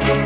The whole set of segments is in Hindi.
अस्सलाम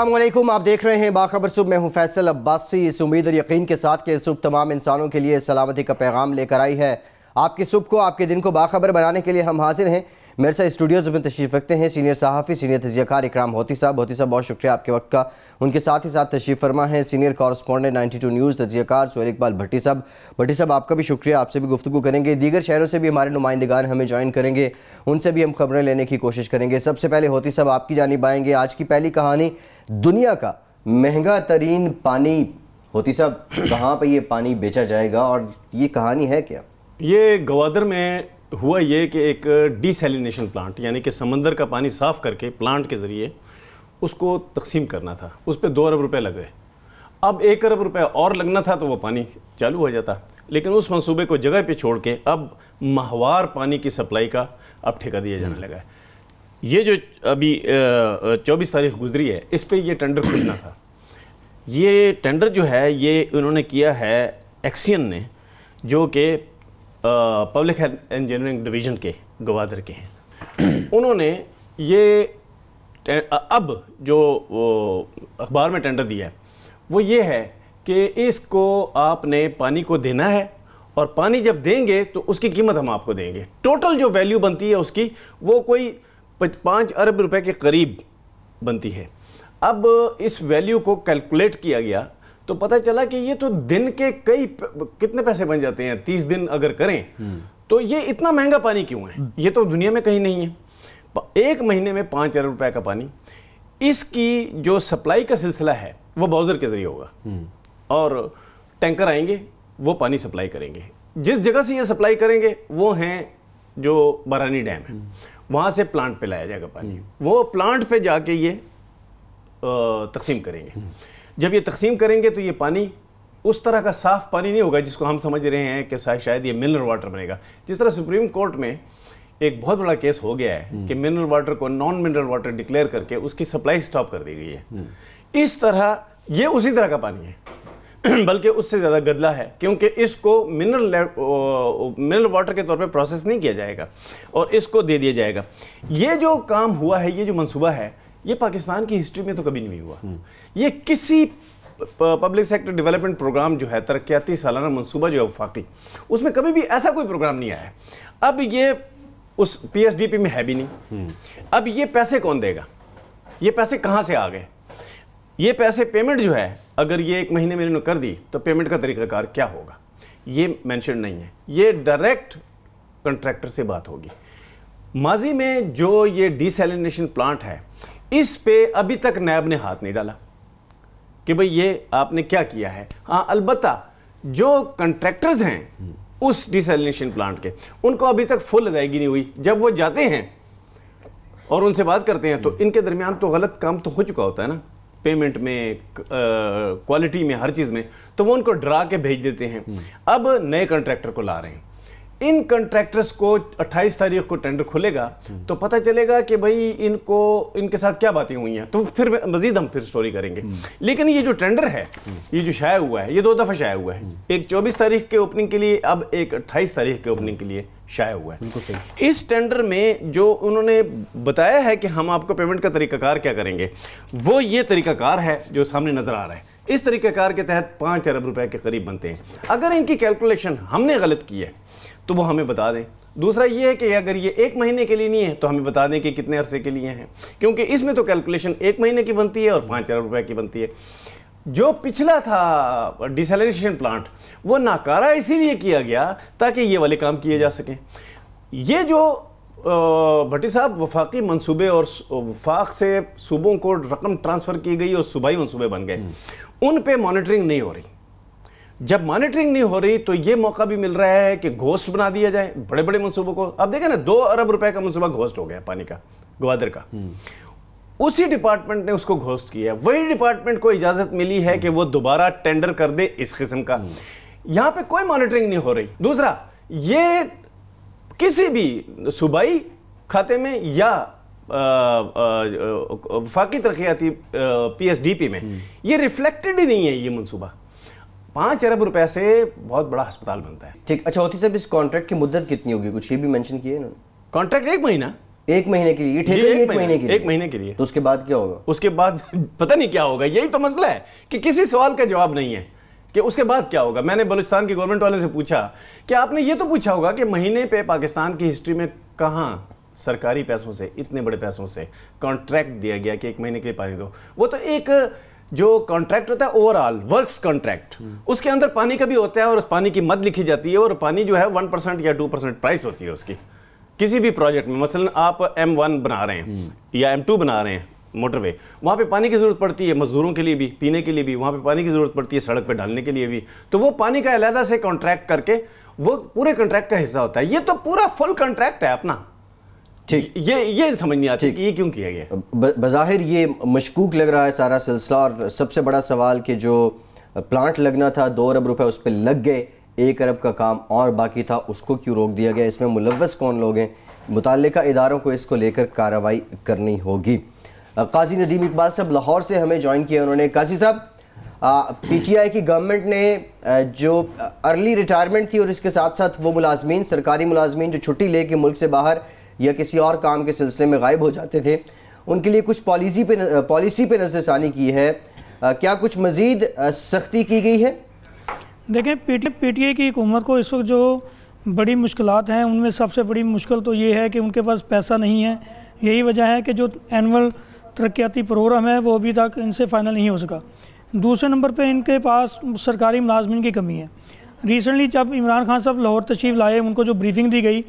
वालेकुम, आप देख रहे हैं बाखबर सुबह। मैं हूं फैसल अब्बासी। इस उम्मीद और यकीन के साथ कि सुबह तमाम इंसानों के लिए सलामती का पैगाम लेकर आई है। आपकी सुबह को, आपके दिन को बाखबर बनाने के लिए हम हाजिर हैं। मेरे साथ स्टूडियोज़ में तशरीफ़ रखते हैं सीनियर सहाफ़ी, सीनियर तजियाकार इकराम होती साहब। होती साहब, बहुत शुक्रिया आपके वक्त का। उनके साथ ही साथ तशरीफ़ फरमा है सीनियर कॉरेस्पॉन्डेंट 92 न्यूज़ तजियाकार सुहेल इकबाल भट्टी साहब। भट्टी साहब, आपका भी शुक्रिया। आपसे भी गुफ्तगू करेंगे। दीगर शहरों से भी हमारे नुमाइंदगान हमें ज्वाइन करेंगे, उनसे भी हम खबरें लेने की कोशिश करेंगे। सबसे पहले होती साहब, आपकी जानिब आएंगे। आज की पहली कहानी, दुनिया का महंगा तरीन पानी। होती साहब, कहाँ पर ये पानी बेचा जाएगा और ये कहानी है क्या? ये गवादर में हुआ ये कि एक डिसैलिनेशन प्लांट, यानी कि समंदर का पानी साफ़ करके प्लांट के ज़रिए उसको तकसीम करना था। उस पर 2 अरब रुपए लग गए। अब 1 अरब रुपए और लगना था तो वो पानी चालू हो जाता, लेकिन उस मंसूबे को जगह पे छोड़ के अब माहवार पानी की सप्लाई का अब ठेका दिया जाने लगा है। ये जो अभी 24 तारीख गुजरी है, इस पर यह टेंडर खुलना था। ये टेंडर जो है ये उन्होंने किया है एक्सियन ने, जो कि पब्लिक हेल्थ इंजीनियरिंग डिवीज़न के गवादर के हैं। उन्होंने ये अब जो अखबार में टेंडर दिया है वो ये है कि इसको आपने पानी को देना है और पानी जब देंगे तो उसकी कीमत हम आपको देंगे। टोटल जो वैल्यू बनती है उसकी वो कोई 5 अरब रुपए के करीब बनती है। अब इस वैल्यू को कैलकुलेट किया गया तो पता चला कि ये तो दिन के कितने पैसे बन जाते हैं। 30 दिन अगर करें तो ये इतना महंगा पानी क्यों है? ये तो दुनिया में कहीं नहीं है। 1 महीने में 5 अरब रुपए का पानी, इसकी जो सप्लाई का सिलसिला है वो बाउजर के जरिए होगा और टैंकर आएंगे, वो पानी सप्लाई करेंगे। जिस जगह से ये सप्लाई करेंगे वो हैं जो बारानी डैम है, वहाँ से प्लांट पे लाया जाएगा पानी। वो प्लांट पे जाके ये तकसीम करेंगे। जब ये तकसीम करेंगे तो ये पानी उस तरह का साफ़ पानी नहीं होगा जिसको हम समझ रहे हैं कि शायद ये मिनरल वाटर बनेगा। जिस तरह सुप्रीम कोर्ट में एक बहुत बड़ा केस हो गया है कि मिनरल वाटर को नॉन मिनरल वाटर डिक्लेयर करके उसकी सप्लाई स्टॉप कर दी गई है, इस तरह ये उसी तरह का पानी है, बल्कि उससे ज़्यादा गदला है, क्योंकि इसको मिनरल वाटर के तौर पे प्रोसेस नहीं किया जाएगा और इसको दे दिया जाएगा। ये जो काम हुआ है, ये जो मंसूबा है, ये पाकिस्तान की हिस्ट्री में तो कभी नहीं हुआ। ये किसी पब्लिक सेक्टर डेवलपमेंट प्रोग्राम जो है, तरक्याती सालाना मंसूबा जो है वफाकी, उसमें कभी भी ऐसा कोई प्रोग्राम नहीं आया है। अब ये उस PSDP में है भी नहीं। अब ये पैसे कौन देगा? ये पैसे कहाँ से आ गए? ये पैसे पेमेंट जो है, अगर ये 1 महीने में इन्होंने कर दी तो पेमेंट का तरीकाकार क्या होगा, ये मेंशन नहीं है। ये डायरेक्ट कॉन्ट्रैक्टर से बात होगी। माजी में जो ये डिसैलिनेशन प्लांट है, इस पे अभी तक नैब ने हाथ नहीं डाला कि भाई ये आपने क्या किया है। हाँ, अलबत्ता जो कॉन्ट्रैक्टर्स हैं उस डिसैलिनेशन प्लांट के, उनको अभी तक फुल अदायगी नहीं हुई। जब वो जाते हैं और उनसे बात करते हैं तो इनके दरमियान तो गलत काम तो हो चुका होता है ना, पेमेंट में, क्वालिटी में, हर चीज़ में, तो वो उनको डरा के भेज देते हैं। अब नए कॉन्ट्रैक्टर को ला रहे हैं। इन कॉन्ट्रैक्टर्स को 28 तारीख को टेंडर खुलेगा तो पता चलेगा कि भाई इनके साथ क्या बातें हुई हैं, तो फिर मजीद हम स्टोरी करेंगे। लेकिन ये जो टेंडर है, ये जो शाया हुआ है, ये 2 दफ़ा शाया हुआ है। एक 24 तारीख के ओपनिंग के लिए, अब एक 28 तारीख के ओपनिंग के लिए शाया हुआ है। बिल्कुल सही। इस टेंडर में जो उन्होंने बताया है कि हम आपको पेमेंट का तरीकाकार क्या करेंगे, वो ये तरीकाकार है जो सामने नजर आ रहा है। इस तरीकाकार के तहत 5 अरब रुपए के करीब बनते हैं। अगर इनकी कैलकुलेशन हमने गलत की है तो वो हमें बता दें। दूसरा ये है कि अगर ये 1 महीने के लिए नहीं है तो हमें बता दें कि कितने अरसे के लिए हैं, क्योंकि इसमें तो कैलकुलेशन 1 महीने की बनती है और 5 अरब रुपए की बनती है। जो पिछला था डिसैलिनेशन प्लांट, वो नाकारा इसीलिए किया गया ताकि ये वाले काम किए जा सकें। ये जो भट्टी साहब वफाकी मंसूबे और वफाक से सूबों को रकम ट्रांसफ़र की गई और सूबाई मंसूबे बन गए, उन पे मॉनिटरिंग नहीं हो रही। जब मॉनिटरिंग नहीं हो रही तो ये मौका भी मिल रहा है कि घोस्ट बना दिया जाए बड़े बड़े मंसूबों को। अब देखें ना, 2 अरब रुपए का मंसूबा घोस्ट हो गया पानी का, ग्वादर का। उसी डिपार्टमेंट ने उसको घोस्ट किया है। वही डिपार्टमेंट को इजाजत मिली है कि वो दोबारा टेंडर कर दे इस किस्म का। यहां पे कोई मॉनिटरिंग नहीं हो रही। दूसरा, ये किसी भी सूबाई खाते में या वफाकी तरक्याती PSDP में, ये रिफ्लेक्टेड ही नहीं है ये मंसूबा। 5 अरब रुपए से बहुत बड़ा अस्पताल बनता है। ठीक, अच्छा होती साहब, इस कॉन्ट्रैक्ट की मुद्दत कितनी होगी, कुछ ये भी मेंशन किया है ना? कॉन्ट्रैक्ट 1 महीना, 1 महीने के लिए, ठेका 1 महीने के लिए, 1 महीने के लिए। तो उसके बाद क्या होगा? उसके बाद पता नहीं क्या होगा, यही तो मसला है कि किसी सवाल का जवाब नहीं है कि उसके बाद क्या होगा। मैंने बलूचिस्तान की गवर्नमेंट वाले से पूछा कि आपने ये तो पूछा होगा कि महीने पे पाकिस्तान की हिस्ट्री में कहाँ सरकारी पैसों से, इतने बड़े पैसों से कॉन्ट्रैक्ट दिया गया कि 1 महीने के लिए पानी दो। वो तो एक जो कॉन्ट्रैक्ट होता है ओवरऑल वर्क्स कॉन्ट्रैक्ट, उसके अंदर पानी का भी होता है और उस पानी की मद लिखी जाती है और पानी जो है 1% या 2% प्राइस होती है उसकी किसी भी प्रोजेक्ट में। मसलन आप M1 बना रहे हैं या M2 बना रहे हैं मोटरवे, वहाँ पे पानी की ज़रूरत पड़ती है मजदूरों के लिए भी, पीने के लिए भी, वहाँ पे पानी की ज़रूरत पड़ती है सड़क पे डालने के लिए भी। तो वो पानी का अलहदा से कॉन्ट्रैक्ट करके वो पूरे कॉन्ट्रैक्ट का हिस्सा होता है। ये तो पूरा फुल कॉन्ट्रैक्ट है अपना। ठीक, ये समझ नहीं आती कि ये क्यों किया गया। बज़ाहिर ये मशकूक लग रहा है सारा सिलसिला, और सबसे बड़ा सवाल कि जो प्लांट लगना था 2 अरब रुपए उस पर लग गए, 1 अरब का काम और बाकी था, उसको क्यों रोक दिया गया? इसमें मुलव्वस कौन लोग हैं? मुतल्लिका इदारों को इसको लेकर कार्रवाई करनी होगी। काजी नदीम इकबाल साहब लाहौर से हमें ज्वाइन किया उन्होंने। काजी साहब, PTI की गवर्नमेंट ने जो अर्ली रिटायरमेंट थी और इसके साथ साथ वो मुलाजमीन, सरकारी मुलाजमीन जो छुट्टी ले के मुल्क से बाहर या किसी और काम के सिलसिले में गायब हो जाते थे, उनके लिए कुछ पॉलिसी पे नज़रसानी की है। क्या कुछ मज़ीद सख्ती की गई है? देखें, PTI की हुकूमत को इस वक्त जो बड़ी मुश्किलात हैं, उनमें सबसे बड़ी मुश्किल तो ये है कि उनके पास पैसा नहीं है। यही वजह है कि जो एनुअल तरक्याती प्रोग्राम है वो अभी तक इनसे फाइनल नहीं हो सका। दूसरे नंबर पे इनके पास सरकारी मुलाजमिन की कमी है। रिसेंटली जब इमरान खान साहब लाहौर तशरीफ़ लाए, उनको जो ब्रीफिंग दी गई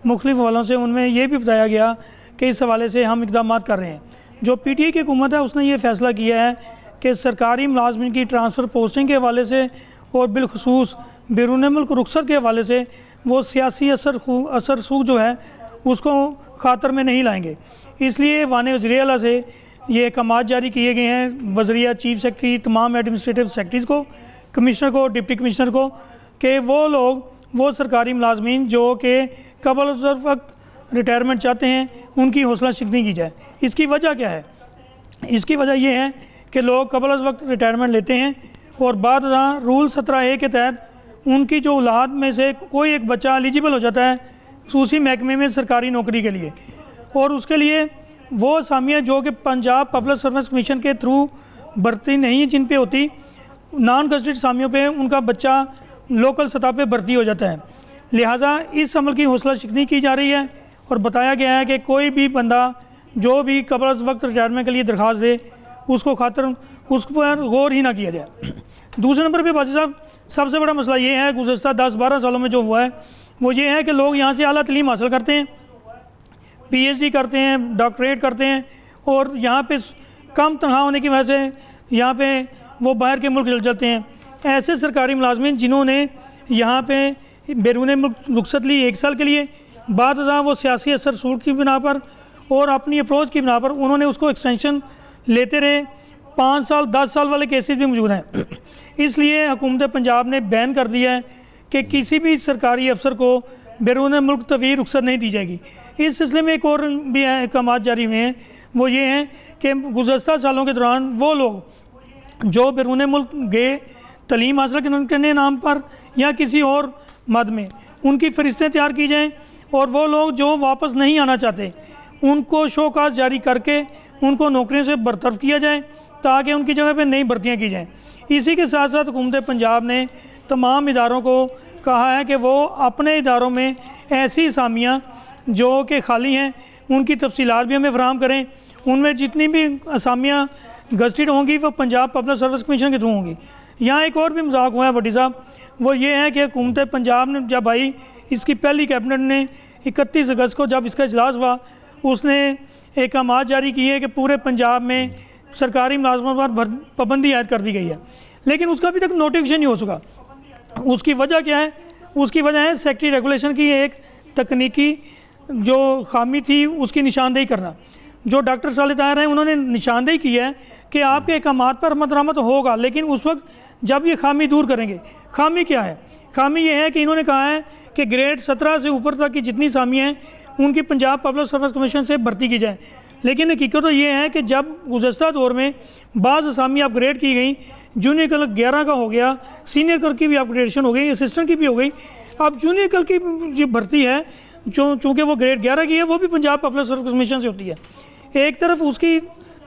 मुख्तलिफ हवालों से, उनमें ये भी बताया गया कि इस हवाले से हम इक़दाम कर रहे हैं। जो PTI की हुकूमत है उसने ये फ़ैसला किया है कि सरकारी मुलाजमिन की ट्रांसफ़र पोस्टिंग के हवाले से और बिलखसूस बैरून मुल्क रुखसत के हवाले से वो सियासी असर सूख जो है उसको ख़ातर में नहीं लाएंगे। इसलिए वाने वज़ीर आला से ये अहकाम जारी किए गए हैं बज़रिया चीफ सेक्रेटरी, तमाम एडमिनिस्ट्रेटिव सेक्रेटरीज़ को, कमिश्नर को, डिप्टी कमिश्नर को, कि वो लोग, वो सरकारी मुलाजमीन जो कि कबल वक्त रिटायरमेंट चाहते हैं, उनकी हौसला शिकनी की जाए। इसकी वजह क्या है? इसकी वजह यह है कि लोग कबल वक्त रिटायरमेंट लेते हैं और बाद रूल 17A के तहत उनकी जो औलाद में से कोई एक बच्चा एलिजिबल हो जाता है उसी महकमे में सरकारी नौकरी के लिए, और उसके लिए वो असामियाँ जो कि पंजाब पब्लिक सर्विस कमीशन के थ्रू भर्ती नहीं है, जिन पे होती नॉन गज़टेड असामियों पे उनका बच्चा लोकल सतह पे भर्ती हो जाता है। लिहाजा इस अमल की हौसला शिकनी की जा रही है और बताया गया है कि कोई भी बंदा जो भी कबल वक्त रिटायरमेंट के लिए दरख्वास्त दे उसको खातर उस पर गौर ही ना किया जाए। दूसरे नंबर पे बाजी साहब, सबसे बड़ा मसला ये है गुज़श्ता 10-12 सालों में जो हुआ है वो ये है कि लोग यहाँ से आला तलीम हासिल करते हैं, PhD करते हैं, डॉक्टरेट करते हैं, और यहाँ पे कम तनख्वाह होने की वजह से यहाँ पे वो बाहर के मुल्क चल जाते हैं। ऐसे सरकारी मुलाजमीन जिन्होंने यहाँ पे बैरून मुल्क रुखसत ली 1 साल के लिए, बाद वो सियासी असर सूट की बिना पर और अपनी अप्रोच की बिना पर उन्होंने उसको एक्सटेंशन लेते रहे। 5 साल 10 साल वाले केसेस भी मौजूद हैं। इसलिए हुकूमत पंजाब ने बैन कर दिया है कि किसी भी सरकारी अफसर को बैरून मुल्क तवील रुखसत नहीं दी जाएगी। इस सिलसिले में एक और भी अहकाम जारी हुए हैं, वो ये हैं कि गुज़श्ता सालों के दौरान वो लोग जो बैरून मुल्क गए तलीम हासिल करने नाम पर या किसी और मद में, उनकी फ़हरिस्तें तैयार की जाएँ, और वो लोग जो वापस नहीं आना चाहते उनको शोकाज जारी करके उनको नौकरियों से बरतरफ किया जाए ताकि उनकी जगह पे नई भर्तियाँ की जाएँ। इसी के साथ साथ हुकूमत पंजाब ने तमाम इदारों को कहा है कि वो अपने इदारों में ऐसी असामियाँ जो कि खाली हैं उनकी तफसीलात भी हमें फराहम करें। उनमें जितनी भी असामियाँ गज़टेड होंगी वो पंजाब पब्लिक सर्विस कमीशन के थ्रू होंगी। यहाँ एक और भी मजाक हुआ है भट्टी साहब, वो ये है कि हुकूमत पंजाब ने जब आई, इसकी पहली कैबिनेट ने 31 अगस्त को जब इसका इजलास हुआ उसने एक अहकाम जारी किए है कि पूरे पंजाब में सरकारी मुलाजमों पर पाबंदी आयद कर दी गई है, लेकिन उसका अभी तक नोटिफिकेशन नहीं हो सका। उसकी वजह क्या है? उसकी वजह है सेक्रेटरी रेगुलेशन की एक तकनीकी जो खामी थी उसकी निशानदेही करना। जो डॉक्टर सालिद ताहिर हैं उन्होंने निशानदेही की है कि आपके अहकाम पर अमद होगा, लेकिन उस वक्त जब ये खामी दूर करेंगे। खामी क्या है? खामी ये है कि इन्होंने कहा है कि ग्रेड 17 से ऊपर तक की जितनी असामियाँ हैं उनकी पंजाब पब्लिक सर्विस कमीशन से भर्ती की जाए। लेकिन हकीकत तो ये है कि जब गुज़श्ता दौर में बाज़ असामी अपग्रेड की गई, जूनियर क्लर्क 11 का हो गया, सीनियर क्लर्क की भी अपग्रेडेशन हो गई, असिस्टेंट की भी हो गई। अब जूनियर क्लर्क की जो भर्ती है चूँकि वो ग्रेड 11 की है, वो भी पंजाब पब्लिक सर्विस कमीशन से होती है। एक तरफ उसकी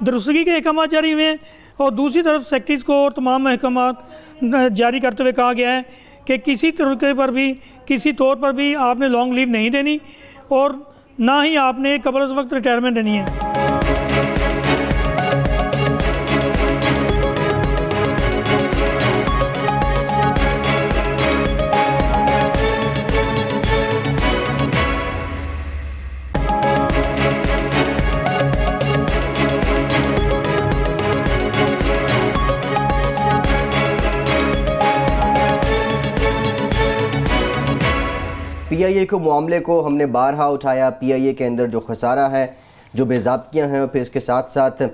दुरुस्तगी के अहकाम जारी हुए हैं और दूसरी तरफ सेक्रेटरीज़ को और तमाम अहकाम जारी करते हुए कहा गया है कि किसी तरीके पर भी, किसी तौर पर भी आपने लॉन्ग लीव नहीं देनी और ना ही आपने कबल उस वक्त रिटायरमेंट देनी है। PIA के मामले को हमने बारहा उठाया। PIA के अंदर जो खसारा है, जो बेज़ाब्तियाँ हैं, और फिर इसके साथ साथ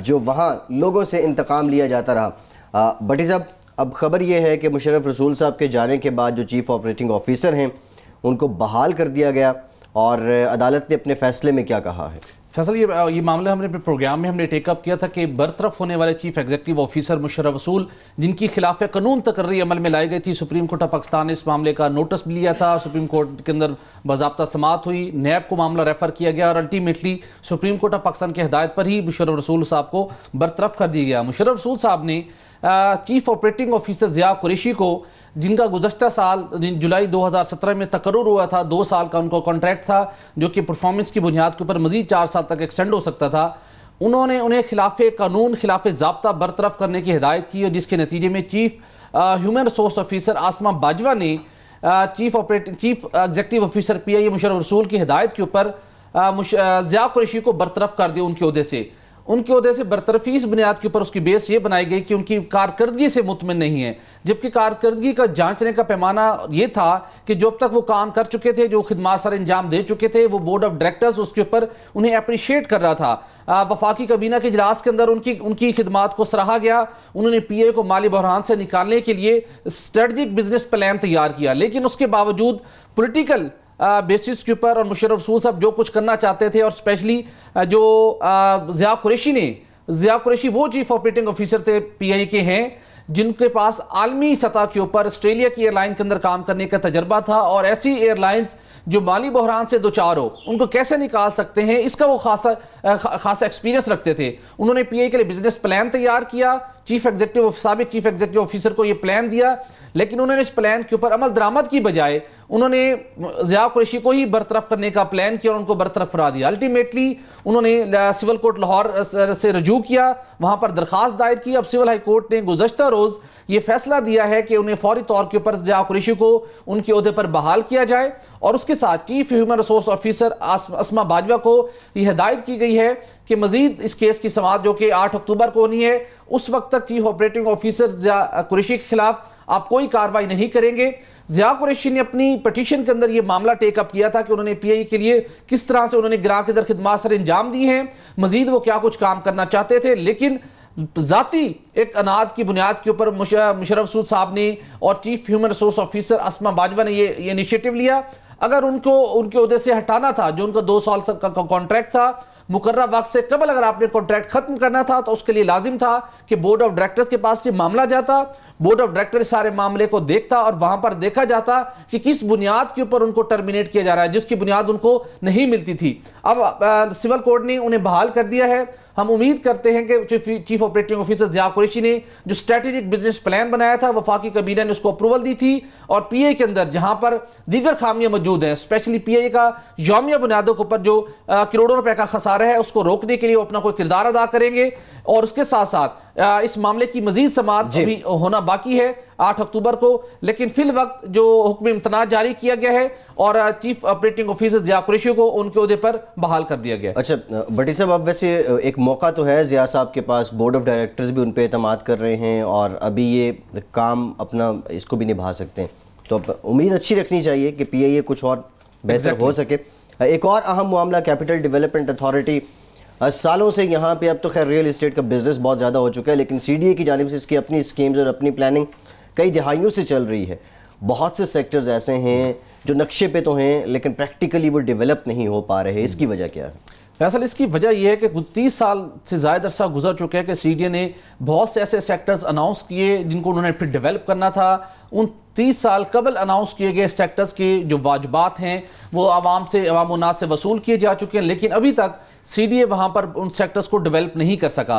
जो वहाँ लोगों से इंतकाम लिया जाता रहा। भट्टी साहब, अब ख़बर यह है कि मुशर्रफ रसूल साहब के जाने के बाद जो चीफ़ ऑपरेटिंग ऑफिसर हैं उनको बहाल कर दिया गया और अदालत ने अपने फ़ैसले में क्या कहा है? फैसल, ये मामला हमने अपने प्रोग्राम में हमने टेकअप किया था कि बरतरफ होने वाले चीफ एग्जीक्यूटिव ऑफिसर मुशर्रफ रसूल, जिनकी खिलाफ कानून तकर्री अमल में लाई गई थी, सुप्रीम कोर्ट ऑफ पाकिस्तान ने इस मामले का नोटिस भी लिया था। सुप्रीम कोर्ट के अंदर बाज़ाब्ता समाअत हुई, नैब को मामला रेफर किया गया और ultimately supreme court of Pakistan की हिदायत पर ही मुशर्रफ रसूल साहब को बरतरफ कर दिया गया। मुशर्रफ रसूल साहब ने chief operating officer Zia Qureshi को, जिनका गुज़श्ता साल जुलाई 2017 में तकर्रुर हुआ था, 2 साल का उनको कॉन्ट्रैक्ट था जो कि परफॉर्मेंस की बुनियाद के ऊपर मज़ीद 4 साल तक एक्सटेंड हो सकता था, उन्होंने उन्हें खिलाफ कानून, खिलाफ ज़ाब्ता बरतरफ करने की हिदायत की और जिसके नतीजे में चीफ ह्यूमन रिसोर्स ऑफिसर आसमा बाजवा ने chief executive officer PIA Musharraf रसूल की हिदायत के ऊपर ज़िया कुरैशी को बरतरफ कर दिया उनके ओहदे से। उनके ओहदे से बरतरफी इस बुनियाद के ऊपर उसकी बेस ये बनाई गई कि उनकी कारकर्दगी से मुतमिन नहीं है, जबकि कारकर्दगी का जांचने का पैमाना ये था कि जो अब तक वो काम कर चुके थे, जो खिदमात सर अंजाम दे चुके थे, वो बोर्ड ऑफ डायरेक्टर्स उसके ऊपर उन्हें अप्रिशिएट कर रहा था। वफाकी kabina के इजलास के अंदर उनकी खिदमात को सराहा गया। उन्होंने PIA को माली बहरान से निकालने के लिए स्ट्रेटजिक बिजनेस प्लान तैयार किया, लेकिन उसके बावजूद पॉलिटिकल बेसिस के ऊपर और मुशर्रफ रसूल साहब जो कुछ करना चाहते थे, और स्पेशली जो ज़िया कुरैशी वो चीफ ऑपरेटिंग ऑफिसर थे PIA के हैं जिनके पास आलमी सतह के ऊपर ऑस्ट्रेलिया की एयरलाइन के अंदर काम करने का तजर्बा था, और ऐसी एयरलाइंस जो माली बहरान से दो चार हो उनको कैसे निकाल सकते हैं, इसका वो खासा एक्सपीरियंस रखते थे। उन्होंने PIA के लिए बिजनेस प्लान तैयार किया, साबिक चीफ एग्जीक्यूटिव ऑफिसर को ये प्लान दिया, लेकिन उन्होंने इस प्लान के ऊपर अमल दरामद की बजाय उन्होंने ज़िया कुरैशी को ही बरतरफ करने का प्लान किया और उनको बरतरफ करा दिया। अल्टीमेटली उन्होंने सिविल कोर्ट लाहौर से रजू किया, वहां पर दरखास्त दायर की। अब सिविल हाई कोर्ट ने गुज़श्ता रोज़ ये फैसला दिया है कि उन्हें फौरी तौर के ऊपर ज़िया कुरैशी को उनके ओहदे पर बहाल किया जाए, और उसके साथ चीफ ह्यूमन रिसोर्स ऑफिसर आसमा बाजवा को यह हिदायत की गई है कि मजीद इस केस की समाअत जो कि 8 अक्टूबर को होनी है, उस वक्त तक chief operating officer Zia Qureshi के खिलाफ आप कोई कार्रवाई नहीं करेंगे। ज़िया कुरैशी ने अपनी पटिशन के अंदर यह मामला टेकअप किया था कि उन्होंने PIA के लिए किस तरह से उन्होंने ग्राहक इधर खिदमात सर अंजाम दी हैं, मजीद वो क्या कुछ काम करना चाहते थे, लेकिन जाती एक अनाद की बुनियाद के ऊपर मुशर्रफ रसूल साहब ने और चीफ ह्यूमन रिसोर्स ऑफिसर आसमा बाजवा ने ये इनिशिएटिव लिया। अगर उनको उनके ओहदे से हटाना था, जो उनका 2 साल का कॉन्ट्रैक्ट था, मुकर्रर वक्त से कबल अगर आपने कॉन्ट्रैक्ट खत्म करना था, तो उसके लिए लाजिम था कि बोर्ड ऑफ डायरेक्टर्स के पास ये मामला जाता, बोर्ड ऑफ डायरेक्टर सारे मामले को देखता और वहां पर देखा जाता कि किस बुनियाद के ऊपर उनको टर्मिनेट किया जा रहा है, जिसकी बुनियाद उनको नहीं मिलती थी। अब सिविल कोर्ट ने उन्हें बहाल कर दिया है। हम उम्मीद करते हैं कि chief operating officer Zia Qureshi ने जो स्ट्रेटेजिक बिजनेस प्लान बनाया था, वफाकी kabina ने उसको अप्रूवल दी थी, और PIA के अंदर जहां पर दीगर खामियां मौजूद हैं, स्पेशली PIA का यौमिया बुनियादों के ऊपर जो करोड़ों रुपए का खसारा है, उसको रोकने के लिए वो अपना कोई किरदार अदा करेंगे। और उसके साथ साथ इस मामले की मजीद समाअत अभी होना बाकी है 8 अक्टूबर को, लेकिन फिल वक्त जो हुक्म इम्तनाज जारी किया गया है और chief operating officer Zia Qureshi को उनके ओहदे पर बहाल कर दिया गया। अच्छा भट्टी साहब, अब वैसे एक मौका तो है ज़िया साहब के पास, बोर्ड ऑफ डायरेक्टर्स भी उन पर एतमाद कर रहे हैं और अभी ये काम अपना इसको भी निभा सकते हैं, तो अब उम्मीद अच्छी रखनी चाहिए कि PIA कुछ और बेहतर हो सके। एक और अहम मामला कैपिटल डेवलपमेंट अथॉरिटी, सालों से यहाँ पे, अब तो खैर रियल इस्टेट का बिजनेस बहुत ज़्यादा हो चुका है, लेकिन CDA की जानिब से इसकी अपनी स्कीम्स और अपनी प्लानिंग कई दिहाइयों से चल रही है। बहुत से सेक्टर्स ऐसे हैं जो नक्शे पे तो हैं लेकिन प्रैक्टिकली वो डेवलप नहीं हो पा रहे, इसकी वजह क्या है? फैसल, इसकी वजह यह है कि 30 साल से ज़्यादा अरसा गुजर चुका है कि सीडीए ने बहुत से ऐसे सेक्टर्स अनाउंस किए जिनको उन्होंने फिर डेवलप करना था। उन 30 साल कबल अनाउंस किए गए सेक्टर्स के जो वाजबात हैं वो अवाम उन्नास से वसूल किए जा चुके हैं, लेकिन अभी तक सीडीए वहाँ पर उन सेक्टर्स को डेवलप नहीं कर सका।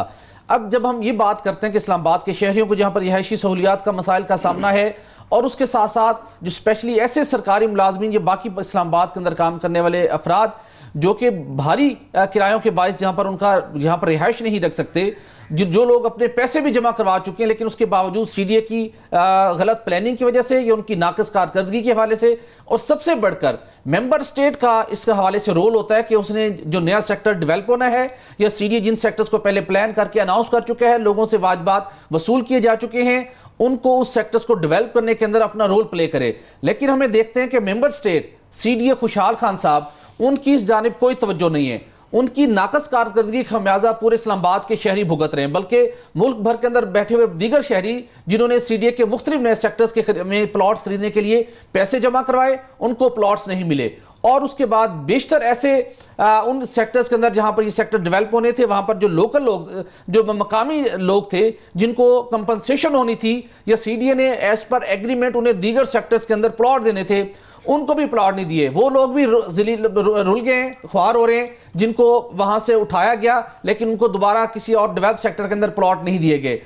अब जब हम ये बात करते हैं कि इस्लामाबाद के शहरियों को जहाँ पर रिहायशी सहूलियात का मसाइल का सामना है, और उसके साथ साथ जो स्पेशली ऐसे सरकारी मुलाजमीन या बाकी इस्लामाबाद के अंदर काम करने वाले अफराद जो कि भारी किरायों के बायस जहाँ पर उनका यहाँ पर रिहाइश नहीं रख सकते, जो लोग अपने पैसे भी जमा करवा चुके हैं लेकिन उसके बावजूद सीडीए की गलत प्लानिंग की वजह से या उनकी नाकस कारकर्दगी के हवाले से, और सबसे बढ़कर मेंबर स्टेट का इसके हवाले से रोल होता है कि उसने जो नया सेक्टर डेवलप होना है या सीडीए जिन सेक्टर्स को पहले प्लान करके अनाउंस कर चुके हैं, लोगों से वाजबात वसूल किए जा चुके हैं, उनको उस सेक्टर्स को डेवलप करने के अंदर अपना रोल प्ले करे। लेकिन हमें देखते हैं कि मेंबर स्टेट सीडीए खुशहाल खान साहब, उनकी इस जानिब कोई तवज्जो नहीं है। उनकी नाकस कारकर्दगी खमियाजा पूरे इस्लामाबाद के शहरी भुगत रहे हैं, बल्कि मुल्क भर के अंदर बैठे हुए दीगर शहरी जिन्होंने सीडीए के मुख्तलिफ नए सेक्टर्स में प्लॉट्स खरीदने के लिए पैसे जमा करवाए, उनको प्लॉट्स नहीं मिले। और उसके बाद बेशतर ऐसे उन सेक्टर्स के अंदर जहां पर ये सेक्टर डेवलप होने थे, वहां पर जो लोकल लोग, जो मकामी लोग थे जिनको कंपनसेशन होनी थी या सीडीए ने एज पर एग्रीमेंट उन्हें दीगर सेक्टर्स के अंदर प्लॉट देने थे, उनको भी प्लॉट नहीं दिए। वो लोग भी रुल गए, ख्वार हो रहे हैं, जिनको वहां से उठाया गया लेकिन उनको दोबारा किसी और डेवलप सेक्टर के अंदर प्लॉट नहीं दिए गए।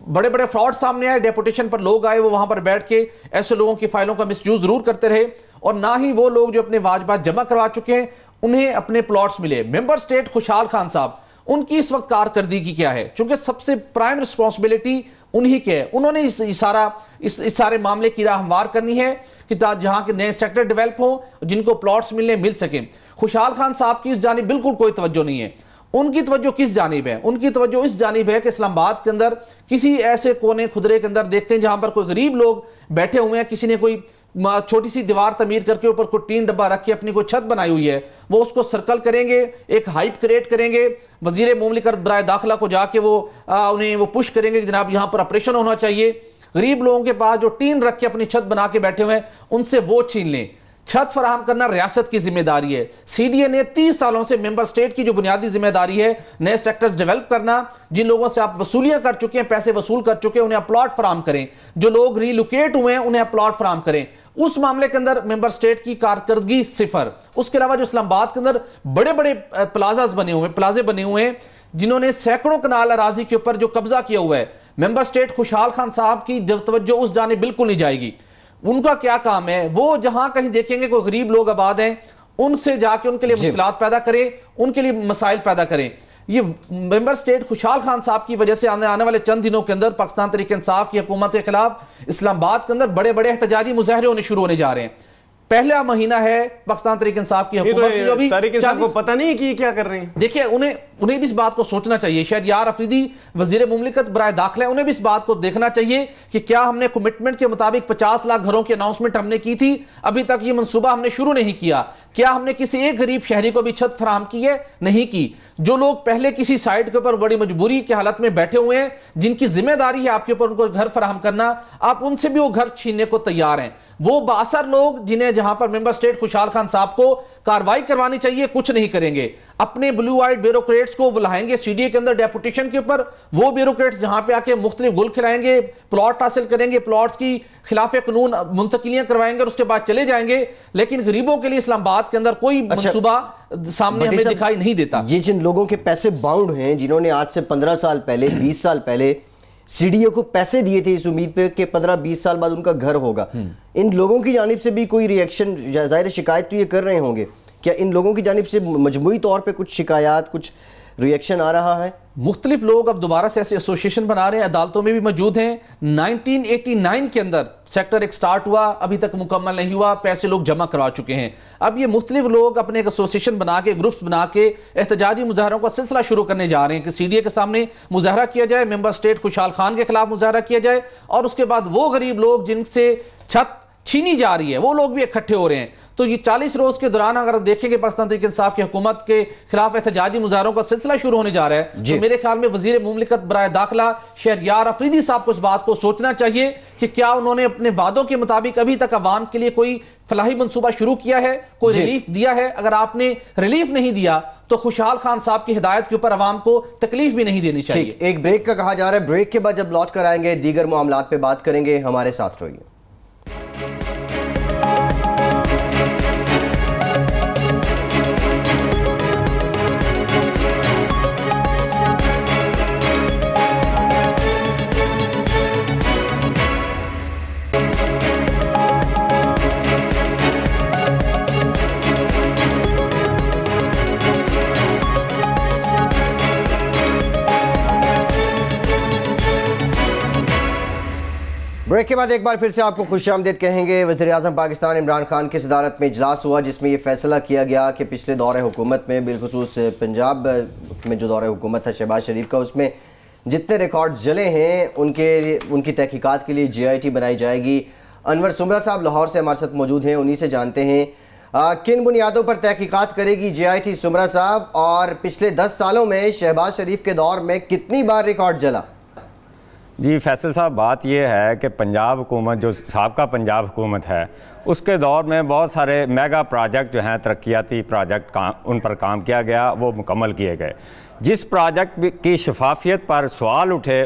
बड़े बड़े फ्रॉड सामने आए, डेपुटेशन पर लोग आए, वो वहां पर बैठ के ऐसे लोगों की फाइलों का मिसयूज जरूर करते रहे, और ना ही वो लोग जो अपने वाजबात जमा करवा चुके हैं उन्हें अपने प्लॉट्स मिले। मेंबर स्टेट खुशहाल खान साहब, उनकी इस वक्त कारकर्दगी क्या है? चूंकि सबसे प्राइम रिस्पॉन्सिबिलिटी उन्हीं के है, उन्होंने इस सारे मामले की राह हमवार करनी है कि जहां के नए सेक्टर डेवलप हो, जिनको प्लॉट्स मिल सके। खुशहाल खान साहब की इस जानिब बिल्कुल कोई तवज्जो नहीं है। उनकी तवज्जो किस जानिब है? उनकी तवज्जो इस जानिब है कि इस्लामाबाद के अंदर किसी ऐसे कोने खुदरे के अंदर देखते हैं जहां पर कोई गरीब लोग बैठे हुए हैं, किसी ने कोई छोटी सी दीवार तमीर करके ऊपर कोई टीन डब्बा रख के अपनी कोई छत बनाई हुई है, वो उसको सर्कल करेंगे, एक हाइप क्रिएट करेंगे, वजीर मुमलिकत बराए दाखिला को जाके उन्हें वो पुश करेंगे कि जनाब यहां पर ऑपरेशन होना चाहिए। गरीब लोगों के पास जो टीन रख के अपनी छत बना के बैठे हुए हैं उनसे वो छीन लें। छत फराहम करना रियासत की जिम्मेदारी है। सीडीए ने 30 सालों से मेंबर स्टेट की जो बुनियादी जिम्मेदारी है नए सेक्टर्स डेवलप करना, जिन लोगों से आप वसूलियां कर चुके हैं, पैसे वसूल कर चुके हैं, उन्हें प्लॉट फराहम करें। जो लोग रिलोकेट हुए हैं उन्हें प्लॉट फराहम करें। उस मामले के अंदर मेंबर स्टेट की कारकर्दगी सिफर। उसके अलावा जो इस्लामाबाद के अंदर बड़े बड़े प्लाजे बने हुए हैं जिन्होंने सैकड़ों कनाल अराजी के ऊपर जो कब्जा किया हुआ है, मेंबर स्टेट खुशहाल खान साहब की तवज्जो उस जाने बिल्कुल नहीं जाएगी। उनका क्या काम है? वो जहां कहीं देखेंगे कोई गरीब लोग आबाद हैं, उनसे जाके उनके लिए मुश्किलात पैदा करें, उनके लिए मसाइल पैदा करें। ये मेंबर स्टेट खुशहाल खान साहब की वजह से आने वाले चंद दिनों के अंदर पाकिस्तान तहरीक इंसाफ की हुकूमत के खिलाफ इस्लामाबाद के अंदर बड़े बड़े एहतजाजी मुजाहरे होने शुरू होने जा रहे हैं। पहला महीना है पाकिस्तान तहरीक इंसाफ की हुकूमत, तहरीक इंसाफ को पता नहीं कि क्या कर रहे हैं। देखिए, उन्हें भी इस बात को सोचना चाहिए। शायद यार अफरीदी वजीर मुमलिकत बराए दाखिला, उन्हें भी इस बात को देखना चाहिए कि क्या हमने कमिटमेंट के मुताबिक 50 लाख घरों की अनाउंसमेंट हमने की थी, अभी तक ये मंसूबा हमने शुरू नहीं किया। क्या हमने किसी एक गरीब शहरी को भी छत फराहम की है? नहीं की। जो लोग पहले किसी साइट के ऊपर बड़ी मजबूरी की हालत में बैठे हुए हैं, जिनकी जिम्मेदारी है आपके ऊपर उनको घर फराहम करना, आप उनसे भी वो घर छीनने को तैयार हैं। वो बासर लोग जिन्हें जहां पर मेंबर स्टेट खुशहाल खान साहब को कार्रवाई करवानी चाहिए, कुछ नहीं करेंगे। अपने ब्लू आइड ब्यूरोक्रेट्स को बुलाएंगे सीडीए के अंदर डेपुटेशन के ऊपर, वो ब्यूरोक्रेट्स जहां पे आके मुख्तलिफ गुल खिलाएंगे, प्लॉट हासिल करेंगे, प्लॉट्स की खिलाफ कानून मुंतकिलियां करवाएंगे और उसके बाद चले जाएंगे। लेकिन गरीबों के लिए इस्लामाबाद के अंदर कोई मंसूबा सामने हमें दिखाई नहीं देता। ये जिन लोगों के पैसे बाउंड हैं, जिन्होंने आज से 15 साल पहले 20 साल पहले सीडीए को पैसे दिए थे इस उम्मीद पे कि 15-20 साल बाद उनका घर होगा, इन लोगों की जानिब से भी कोई रिएक्शन, जाहिर शिकायत तो ये कर रहे होंगे, क्या इन लोगों की जानिब से मजमूई तौर पे कुछ शिकायत, कुछ रिएक्शन आ रहा है? मुख्तलिफ लोग अब दोबारा से ऐसे एसोसिएशन बना रहे हैं, अदालतों में भी मौजूद हैं। 1989 के अंदर सेक्टर एक स्टार्ट हुआ, अभी तक मुकम्मल नहीं हुआ, पैसे लोग जमा करवा चुके हैं। अब ये मुख्तलिफ लोग अपने एक एसोसिएशन बना के, ग्रुप्स बना के एहतजाजी मुजाहरों का सिलसिला शुरू करने जा रहे हैं कि सीडीए के सामने मुजाहरा किया जाए, मेंबर स्टेट खुशहाल खान के खिलाफ मुजाहरा किया जाए, और उसके बाद वो गरीब लोग जिनसे छत छीनी जा रही है वो लोग भी इकट्ठे हो रहे हैं। तो ये 40 रोज के दौरान अगर देखेंगे पाकिस्तान तहरीक इंसाफ की हुकूमत के खिलाफ एहतजाजी मुजाहरों का सिलसिला शुरू होने जा रहा है, तो मेरे ख्याल में वजीर मुमलिकत बराए दाखिला शहरयार अफरीदी साहब को इस बात को सोचना चाहिए कि क्या उन्होंने अपने वादों के मुताबिक अभी तक अवाम के लिए कोई फलाही मंसूबा शुरू किया है, कोई रिलीफ दिया है। अगर आपने रिलीफ नहीं दिया तो खुशहाल खान साहब की हिदायत के ऊपर आवाम को तकलीफ भी नहीं देनी चाहिए। एक ब्रेक का कहा जा रहा है, ब्रेक के बाद जब लौट कर आएंगे दीगर मामलात पे बात करेंगे, हमारे साथ रहिए। ब्रेक के बाद एक बार फिर से आपको खुशामदीद कहेंगे। वज़ीर-ए-आज़म पाकिस्तान इमरान खान की सदारत में इजलास हुआ जिसमें यह फैसला किया गया कि पिछले दौरे हुकूमत में, बिलखुसूस पंजाब में जो दौरे हुकूमत था शहबाज शरीफ का, उसमें जितने रिकॉर्ड जले हैं उनकी तहकीकात के लिए JIT बनाई जाएगी। अनवर सुमरा साहब लाहौर से हमारे साथ मौजूद हैं, उन्हीं से जानते हैं किन बुनियादों पर तहकीकात करेगी JIT सुमरा साहब, और पिछले 10 सालों में शहबाज शरीफ के दौर में कितनी बार रिकॉर्ड जला? जी फैसल साहब, बात यह है कि पंजाब हुकूमत जो साबका पंजाब हुकूमत है उसके दौर में बहुत सारे मेगा प्रोजेक्ट जो हैं, तरक्याती प्रोजेक्ट उन पर काम किया गया, वो मुकम्मल किए गए। जिस प्रोजेक्ट की शफाफियत पर सवाल उठे,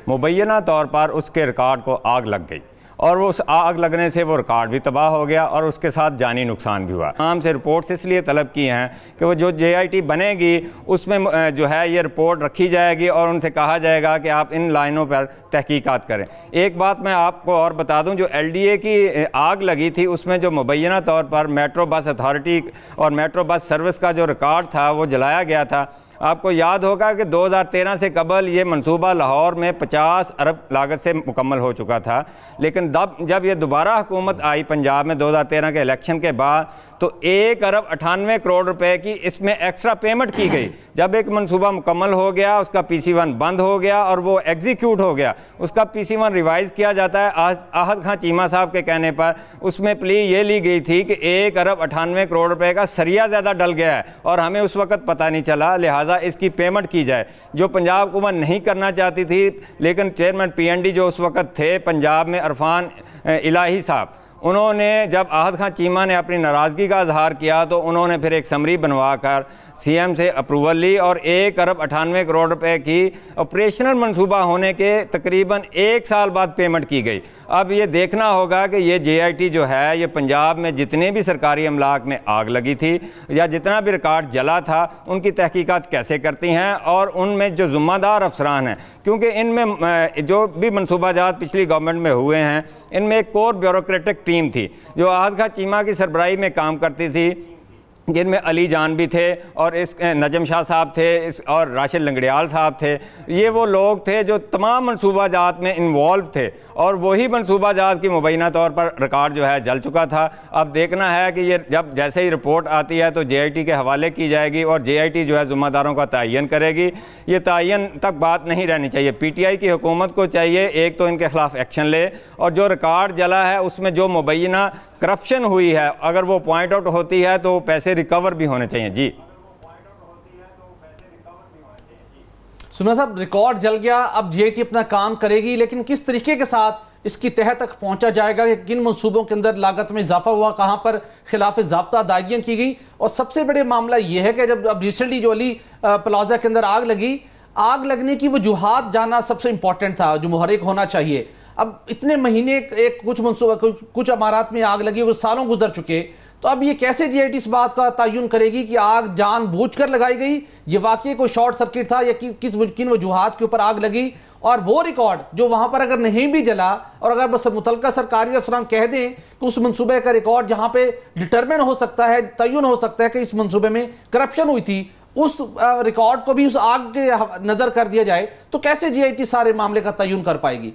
मुबैना तौर पर उसके रिकॉर्ड को आग लग गई और वो उस आग लगने से वो रिकॉर्ड भी तबाह हो गया और उसके साथ जानी नुकसान भी हुआ। आम से रिपोर्ट्स इसलिए तलब की हैं कि वो जो JIT बनेगी उसमें जो है ये रिपोर्ट रखी जाएगी और उनसे कहा जाएगा कि आप इन लाइनों पर तहकीकात करें। एक बात मैं आपको और बता दूं, जो LDA की आग लगी थी उसमें जो मुबैना तौर पर मेट्रो बस अथॉरिटी और मेट्रो बस सर्विस का जो रिकॉर्ड था वो जलाया गया था। आपको याद होगा कि 2013 से कबल ये मंसूबा लाहौर में 50 अरब लागत से मुकम्मल हो चुका था, लेकिन जब ये दोबारा हुकूमत आई पंजाब में 2013 के इलेक्शन के बाद तो 1 अरब 98 करोड़ रुपए की इसमें एक्स्ट्रा पेमेंट की गई। जब एक मंसूबा मुकम्मल हो गया, उसका PC1 बंद हो गया और वो एग्जीक्यूट हो गया, उसका PC1 रिवाइज़ किया जाता है। आहद खां चीमा साहब के कहने पर उसमें प्ली ये ली गई थी कि 1 अरब 98 करोड़ रुपए का सरिया ज़्यादा डल गया है और हमें उस वक्त पता नहीं चला, लिहाजा इसकी पेमेंट की जाए, जो पंजाब हुकूमत नहीं करना चाहती थी। लेकिन चेयरमैन PND जो उस वक्त थे पंजाब में, इरफान इलाही साहब, उन्होंने जब आहद खां चीमा ने अपनी नाराज़गी का इजहार किया तो उन्होंने फिर एक समरी बनवा कर CM से अप्रूवल ली और 1 अरब 98 करोड़ रुपए की ऑपरेशनल मंसूबा होने के तकरीबन 1 साल बाद पेमेंट की गई। अब ये देखना होगा कि ये JIT जो है ये पंजाब में जितने भी सरकारी अमलाक में आग लगी थी या जितना भी रिकॉर्ड जला था उनकी तहकीकात कैसे करती हैं और उनमें जो ज़िम्मेदार अफसरान हैं, क्योंकि इनमें जो भी मनसूबाजात पिछली गवर्नमेंट में हुए हैं इनमें एक कोर ब्यूरोक्रेटिक टीम थी जो आहद खां चीमा की सरबराही में काम करती थी, जिनमें अली जान भी थे और इस नजम शाह साहब थे और राशिद लंगड़ियाल साहब थे। ये वो लोग थे जो तमाम मनसूबाजात में इन्वॉल्व थे और वही मनसूबाजात की मुबैना तौर पर रिकॉर्ड जो है जल चुका था। अब देखना है कि ये जब जैसे ही रिपोर्ट आती है तो JIT के हवाले की जाएगी और JIT जो है ज़िम्मेदारों का तयन करेगी। ये तयन तक बात नहीं रहनी चाहिए, PTI की हुकूमत को चाहिए एक तो इनके ख़िलाफ़ एक्शन ले और जो रिकॉर्ड जला है उसमें जो मुबैना करप्शन हुई है अगर वो पॉइंट आउट होती है तो पैसे रिकवर भी होने चाहिए। जी सुमरा साहब, रिकॉर्ड जल गया, अब JIT अपना काम करेगी, लेकिन किस तरीके के साथ इसकी तह तक पहुंचा जाएगा कि किन मंसूबों के अंदर लागत में इजाफा हुआ, कहां पर खिलाफ ज़ाब्ता अदायगियां की गई। और सबसे बड़े मामला यह है कि जब अब रिसेंटली जो अली प्लाजा के अंदर आग लगी, आग लगने की वजूहात जानना सबसे इंपॉर्टेंट था, जो मुहर्रिक होना चाहिए। अब इतने महीने एक कुछ मंसूबा कुछ इमारत में आग लगी, कुछ सालों गुजर चुके, तो अब ये कैसे JIT इस बात का तयन करेगी कि आग जानबूझकर लगाई गई, ये वाकई कोई शॉर्ट सर्किट था या किन वजूहात के ऊपर आग लगी, और वो रिकॉर्ड जो वहां पर अगर नहीं भी जला और अगर बस मुतलका सरकारी अफसरान कह दें कि उस मंसूबे का रिकॉर्ड जहां पे डिटरमिन हो सकता है, तयन हो सकता है कि इस मंसूबे में करप्शन हुई थी, उस रिकॉर्ड को भी उस आग के नजर कर दिया जाए, तो कैसे JIT सारे मामले का तयन कर पाएगी?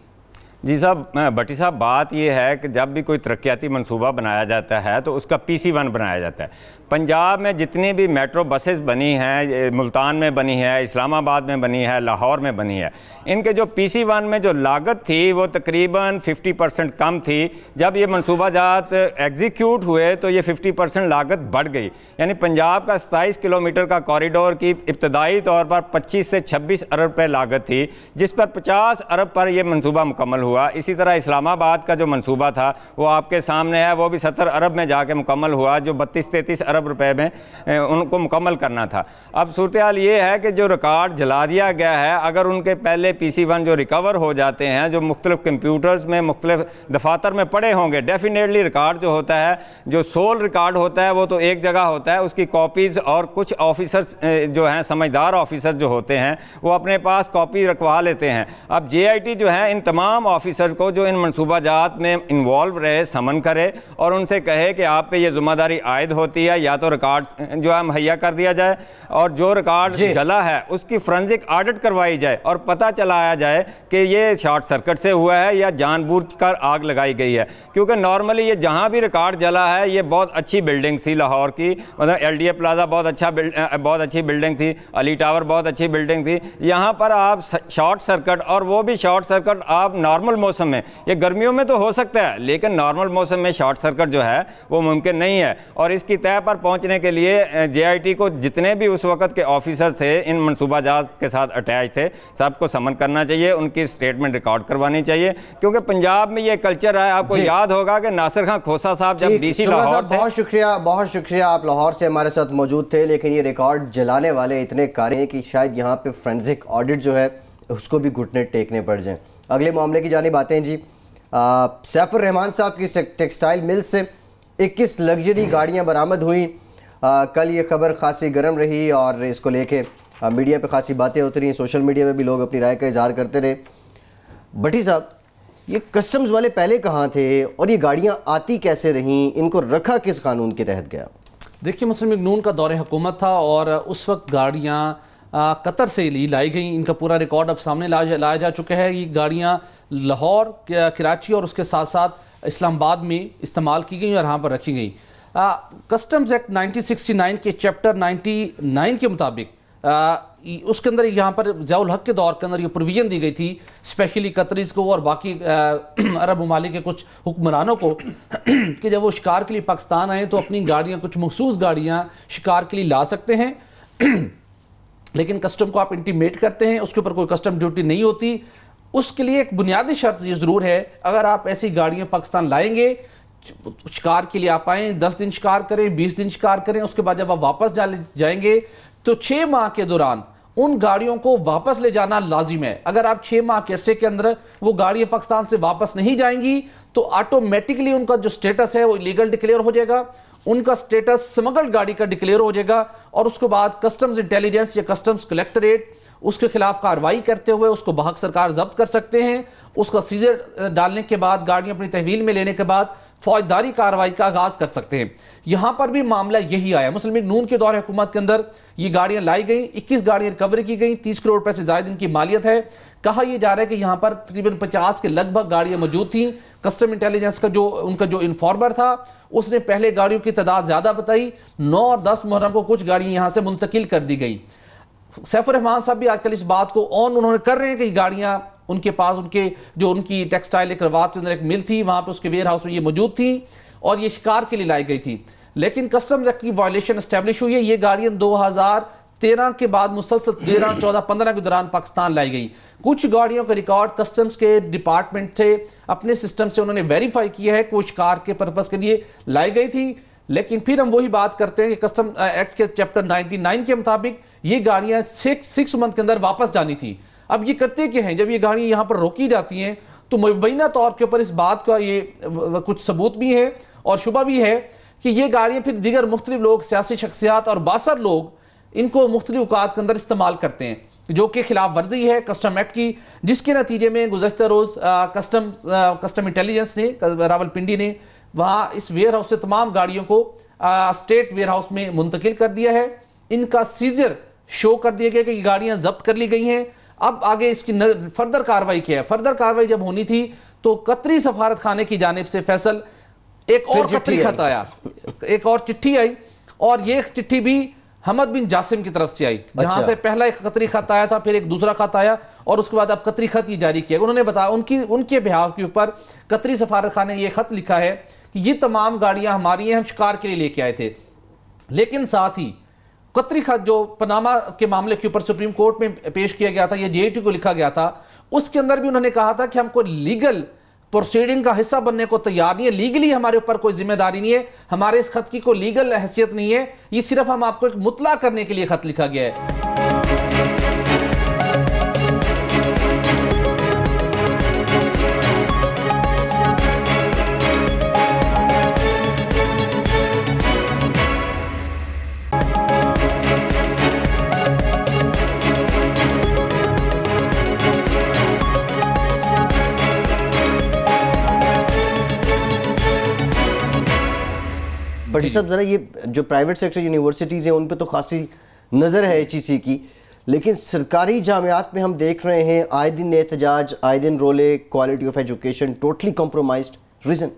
जी साहब, भट्टी साहब, बात यह है कि जब भी कोई तरक्याती मंसूबा बनाया जाता है तो उसका PC1 बनाया जाता है। पंजाब में जितनी भी मेट्रो बसेस बनी हैं, मुल्तान में बनी है, इस्लामाबाद में बनी है, लाहौर में बनी है, इनके जो PC1 में जो लागत थी वो तकरीबन 50% कम थी। जब ये मनसूबाजात एग्जीक्यूट हुए तो ये 50% लागत बढ़ गई, यानी पंजाब का 27 किलोमीटर का कॉरिडोर की इब्तदाई तौर पर 25 से 26 अरब रुपये लागत थी, जिस पर 50 अरब पर यह मनसूबा मुकम्मल हुआ। इसी तरह इस्लामाबाद का जो मनसूबा था वो आपके सामने है, वो भी 70 अरब में जाके मुकम्मल हुआ, जो 32-33 अरब अरब रुपए में उनको मुकम्मल करना था। अब सूरत हाल ये है कि जो रिकॉर्ड जला दिया गया है, अगर उनके पहले PC1 जो रिकवर हो जाते हैं, जो मुख्तलिफ कंप्यूटर्स में मुख्तलिफ दफातर में पड़े होंगे, डेफिनेटली रिकॉर्ड जो होता है, जो सोल रिकॉर्ड होता है वो तो एक जगह होता है, उसकी कॉपीज़ और कुछ ऑफिसर्स जो हैं, समझदार ऑफिसर जो होते हैं, वो अपने पास कॉपी रखवा लेते हैं। अब JIT जो है इन तमाम ऑफिसर को जो इन मनसूबाजात में इन्वॉल्व रहे समन करे और उनसे कहे कि आप पे ये जिम्मेदारी आयद होती है, या तो रिकॉर्ड जो है मुहैया कर दिया जाए और जो रिकॉर्ड जला है उसकी फोरेंसिक ऑडिट करवाई जाए और पता चलाया जाए कि ये शॉर्ट सर्किट से हुआ है या जानबूझकर आग लगाई गई है। क्योंकि नॉर्मली ये जहाँ भी रिकॉर्ड जला है, ये बहुत अच्छी बिल्डिंग थी लाहौर की, मतलब LDA प्लाजा बहुत अच्छी बिल्डिंग थी, अली टावर बहुत अच्छी बिल्डिंग थी। यहाँ पर आप शॉर्ट सर्किट, और वो भी शॉर्ट सर्किट आप नॉर्मल मौसम में, ये गर्मियों में तो हो सकता है लेकिन नॉर्मल मौसम में शॉर्ट सर्किट जो है वो मुमकिन नहीं है। और इसकी तय पर पहुँचने के लिए JIT को जितने भी उस वक्त के ऑफिसर थे इन मनसूबाजात के साथ अटैच थे, सबको समन करना चाहिए, उनकी स्टेटमेंट रिकॉर्ड करवानी चाहिए। क्योंकि पंजाब में ये कल्चर है, आपको याद होगा कि नासिर खान खोसा साहब जब DC लाहौर थे। बहुत शुक्रिया, आप लाहौर से हमारे साथ मौजूद थे। लेकिन ये रिकॉर्ड जलाने वाले इतने कारी हैं कि शायद यहाँ पे फोरेंसिक ऑडिट जो है उसको भी घुटने टेकने पड़ जाएं। अगले मामले की जानिब आते हैं जी। सैफुर रहमान साहब की टेक्सटाइल मिल से 21 लग्जरी गाड़ियाँ बरामद हुई। कल ये खबर खासी गर्म रही और इसको लेके मीडिया पे खासी बातें होती रही, सोशल मीडिया पे भी लोग अपनी राय का इजहार करते रहे। भट्टी साहब, ये कस्टम्स वाले पहले कहाँ थे और ये गाड़ियाँ आती कैसे रहीं, इनको रखा किस कानून के तहत गया? देखिए, मुस्लिम लीग नून का दौरे हुकूमत था और उस वक्त गाड़ियाँ कतर से लाई गई। इनका पूरा रिकॉर्ड अब सामने लाया जा चुका है। ये गाड़ियाँ लाहौर, कराची और उसके साथ साथ इस्लामाबाद में इस्तेमाल की गई और यहाँ पर रखी गई। कस्टम्स एक्ट 1969 के चैप्टर 99 के मुताबिक उसके अंदर यहाँ पर ज़ियाउल हक के दौर के अंदर ये प्रोविजन दी गई थी स्पेशली कतरीज को और बाकी अरब ममालिक के कुछ हुक्मरानों को कि जब वो शिकार के लिए पाकिस्तान आए तो अपनी गाड़ियाँ, कुछ मखसूस गाड़ियाँ शिकार के लिए ला सकते हैं लेकिन कस्टम को आप इंटीमेट करते हैं, उसके ऊपर कोई कस्टम ड्यूटी नहीं होती। उसके लिए एक बुनियादी शर्त ये ज़रूर है, अगर आप ऐसी गाड़ियाँ पाकिस्तान लाएंगे, शिकार के लिए आप आएँ, 10 दिन शिकार करें, 20 दिन शिकार करें, उसके बाद जब आप वापस जाएंगे तो 6 माह के दौरान उन गाड़ियों को वापस ले जाना लाजिम है। अगर आप 6 माह के अरसे के अंदर वो गाड़ियाँ पाकिस्तान से वापस नहीं जाएंगी तो ऑटोमेटिकली उनका जो स्टेटस है वो इलीगल डिक्लेयर हो जाएगा, उनका स्टेटस स्मगल्ड गाड़ी का डिक्लेयर हो जाएगा और उसके बाद कस्टम्स इंटेलिजेंस या कस्टम्स कलेक्टरेट उसके खिलाफ कार्रवाई करते हुए उसको बहक सरकार जब्त कर सकते हैं। उसका सीजर डालने के बाद, गाड़ियां अपनी तहवील में लेने के बाद फौजदारी कार्रवाई का आगाज कर सकते हैं। यहां पर भी मामला यही आया। मुस्लिम लीग नून के दौर हुकूमत के अंदर ये गाड़ियां लाई गई, 21 गाड़ियां रिकवरी की गई, 30 करोड़ रुपए से ज्यादा इनकी मालियत है। कहा यह जा रहा है कि यहां पर तकरीबन 50 के लगभग गाड़ियां मौजूद थी। कस्टम इंटेलिजेंस का उनका जो इन्फॉर्मर था उसने पहले गाड़ियों की तादाद ज्यादा बताई, 9 और 10 मुहर्रम को कुछ गाड़ियां यहां से मुंतकिल कर दी गई। सैफुर रहमान साहब भी आजकल इस बात को ऑन उन्होंने कर रहे हैं कि गाड़ियां उनके पास, उनकी टेक्सटाइल एक रवात के अंदर एक मिल थी, वहां पे उसके वेयर हाउस में ये मौजूद थी और ये शिकार के लिए लाई गई थी। लेकिन कस्टम्स एक्ट की वायलेशन एस्टेब्लिश हुई है। ये गाड़ियां 2013 के बाद मुसलसल 13, 14, 15 के दौरान पाकिस्तान लाई गई। कुछ गाड़ियों का रिकॉर्ड कस्टम्स के डिपार्टमेंट से अपने सिस्टम से उन्होंने वेरीफाई किया है कि वो शिकार के पर्पज के लिए लाई गई थी। लेकिन फिर हम वही बात करते हैं कि कस्टम एक्ट के चैप्टर 99 के मुताबिक ये गाड़ियां 6 मंथ के अंदर वापस जानी थी। अब ये करते क्या हैं, जब ये गाड़ियां यहां पर रोकी जाती हैं तो मुबैना तौर के ऊपर इस बात का ये कुछ सबूत भी है और शुबा भी है कि ये गाड़ियां फिर दीगर मुख्तलिफ लोग, सियासी शख्सियात और बासर लोग इनको मुख्तलिफ औकात के अंदर इस्तेमाल करते हैं, जो कि खिलाफ वर्जी है कस्टम एक्ट की, जिसके नतीजे में गुज़श्ता रोज़ कस्टम इंटेलिजेंस ने, रावलपिंडी ने वहाँ इस वेयर हाउस से तमाम गाड़ियों को स्टेट वेयर हाउस में मुंतकिल कर दिया है। इनका सीजर शो कर दिया गया कि गाड़ियाँ जब्त कर ली गई हैं। अब आगे इसकी फर्दर कार्रवाई क्या है? फर्दर कार्रवाई जब होनी थी तो कतरी सफारत खाने की जानिब से फैसल एक और कतरी खत आया, एक और चिट्ठी आई और ये चिट्ठी भी हमद बिन जासिम की तरफ से आई, जहां से पहला एक कतरी खत आया था, फिर एक दूसरा खत आया और उसके बाद अब कतरी खत ही जारी किया। उन्होंने बताया उनके बिहाव के ऊपर कतरी सफारत खाने ने यह खत लिखा है कि ये तमाम गाड़ियां हमारी हैं, हम शिकार के लिए लेके आए थे। लेकिन साथ ही कतरी खत जो पनामा के मामले के ऊपर सुप्रीम कोर्ट में पेश किया गया था, ये JIT को लिखा गया था, उसके अंदर भी उन्होंने कहा था कि हमको लीगल प्रोसीडिंग का हिस्सा बनने को तैयार नहीं है, लीगली हमारे ऊपर कोई जिम्मेदारी नहीं है, हमारे इस खत की कोई लीगल हैसियत नहीं है, ये सिर्फ हम आपको एक मुतला करने के लिए खत लिखा गया है। भट्टी साहब, ज़रा ये जो प्राइवेट सेक्टर यूनिवर्सिटीज़ हैं उन पे तो खासी नज़र है HEC की, लेकिन सरकारी जामियात में हम देख रहे हैं आए दिन एहतजाज, आए दिन रोले, quality of education totally compromised. Reason?